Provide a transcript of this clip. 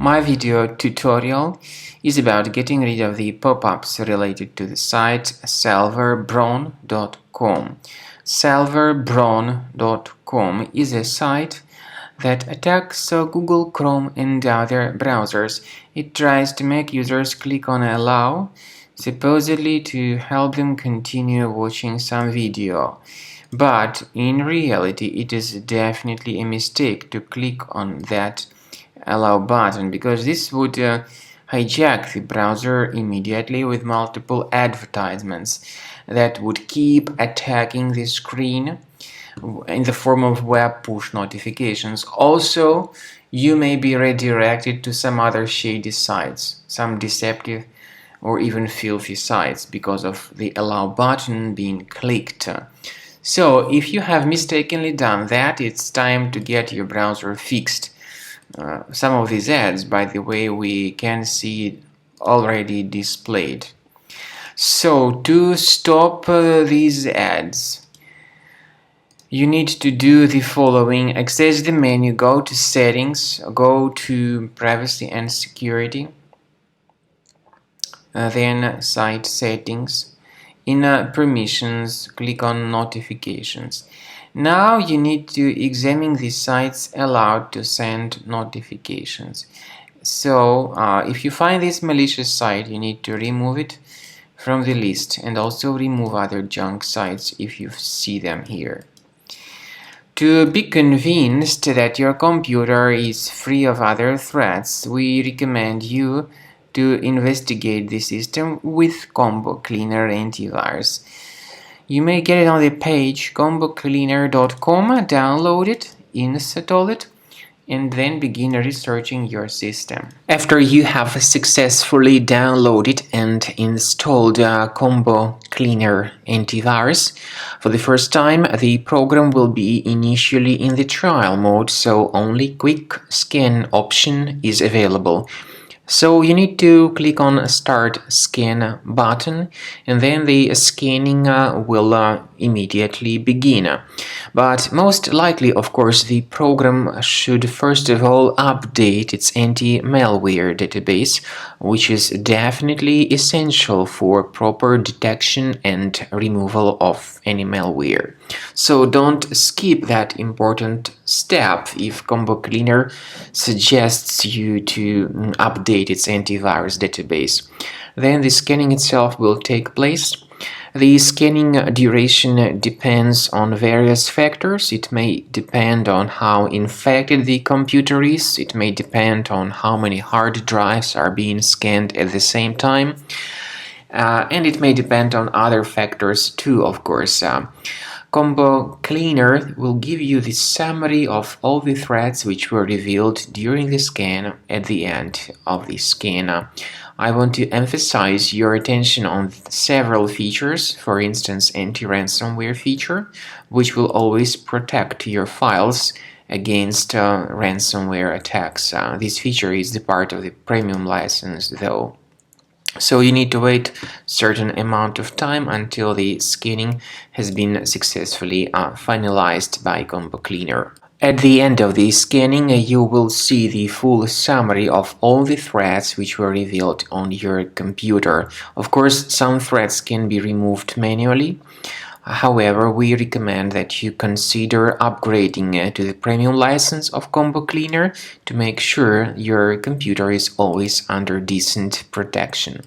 My video tutorial is about getting rid of the pop-ups related to the site salverbron.com. Salverbron.com is a site that attacks Google Chrome and other browsers. It tries to make users click on allow, supposedly to help them continue watching some video. But in reality, it is definitely a mistake to click on that allow button, because this would hijack the browser immediately with multiple advertisements that would keep attacking the screen in the form of web push notifications. Also, you may be redirected to some other shady sites, some deceptive or even filthy sites because of the allow button being clicked. So if you have mistakenly done that, it's time to get your browser fixed. Some of these ads, by the way, we can see already displayed. So to stop these ads, you need to do the following. Access the menu, go to settings, go to privacy and security, then site settings. In permissions, click on notifications. Now you need to examine the sites allowed to send notifications. So if you find this malicious site, you need to remove it from the list, and also remove other junk sites if you see them here. To be convinced that your computer is free of other threats, we recommend you to investigate the system with Combo Cleaner antivirus. You may get it on the page combocleaner.com, download it, install it, and then begin researching your system. After you have successfully downloaded and installed Combo Cleaner antivirus for the first time, the program will be initially in the trial mode, so only quick scan option is available. So you need to click on Start Scan button, and then the scanning will immediately begin. But most likely, of course, the program should first of all update its anti-malware database, which is definitely essential for proper detection and removal of any malware. So don't skip that important step if Combo Cleaner suggests you to update its antivirus database. Then the scanning itself will take place. The scanning duration depends on various factors. It may depend on how infected the computer is. It may depend on how many hard drives are being scanned at the same time. And it may depend on other factors too, of course. Combo Cleaner will give you the summary of all the threats which were revealed during the scan at the end of the scan. I want to emphasize your attention on several features, for instance, anti-ransomware feature, which will always protect your files against ransomware attacks. This feature is the part of the premium license, though. So you need to wait a certain amount of time until the scanning has been successfully finalized by Combo Cleaner. At the end of the scanning, you will see the full summary of all the threats which were revealed on your computer. Of course, some threats can be removed manually. However, we recommend that you consider upgrading to the premium license of Combo Cleaner to make sure your computer is always under decent protection.